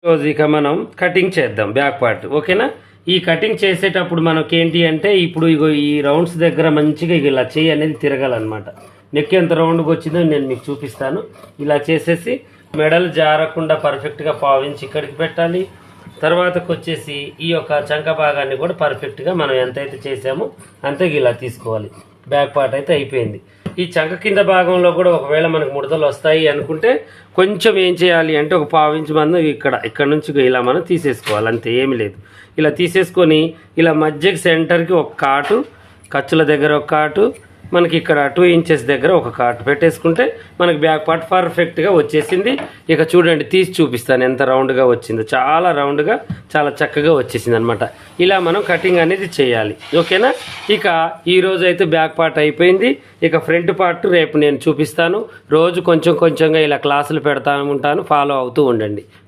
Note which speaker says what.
Speaker 1: రోజు ఇక మనం కటింగ్ చేద్దాం బ్యాక్ పార్ట్. ఓకేనా? ఈ కటింగ్ చేసేటప్పుడు మనకి ఏంటి అంటే ఇప్పుడు ఇగో ఈ రౌండ్స్ దగ్గర మంచిగా ఇలా చెయ్యి అనేది తిరగాలన్నమాట. నెక్ ఎంత రౌండ్గా వచ్చిందో నేను మీకు చూపిస్తాను. ఇలా చేసేసి మెడలు జారకుండా పర్ఫెక్ట్గా పావించి ఇక్కడికి పెట్టాలి. తర్వాతకు వచ్చేసి ఈ యొక్క చంక భాగాన్ని కూడా పర్ఫెక్ట్గా మనం ఎంతైతే చేసామో అంతే ఇలా తీసుకోవాలి. బ్యాక్ పార్ట్ అయితే అయిపోయింది. ఈ చంక కింద భాగంలో కూడా ఒకవేళ మనకు ముడతలు వస్తాయి అనుకుంటే కొంచెం ఏం చేయాలి అంటే ఒక పావించి మందం ఇక్కడ నుంచి ఇలా మనం తీసేసుకోవాలి. అంతే, ఏమి లేదు. ఇలా తీసేసుకొని ఇలా మధ్యకి సెంటర్కి ఒక కాటు, ఖర్చుల దగ్గర ఒక కాటు, మనకి ఇక్కడ 2 ఇంచెస్ దగ్గర ఒక కాటు పెట్టేసుకుంటే మనకి బ్యాక్ పార్ట్ పర్ఫెక్ట్గా వచ్చేసింది. ఇక చూడండి, తీసి చూపిస్తాను ఎంత రౌండ్గా వచ్చిందో. చాలా రౌండ్గా చాలా చక్కగా వచ్చేసింది అనమాట. ఇలా మనం కటింగ్ అనేది చేయాలి. ఓకేనా? ఇక ఈరోజు అయితే బ్యాక్ పార్ట్ అయిపోయింది. ఇక ఫ్రంట్ పార్ట్ రేపు నేను చూపిస్తాను. రోజు కొంచెంగా ఇలా క్లాసులు పెడతా ఉంటాను, ఫాలో అవుతూ ఉండండి.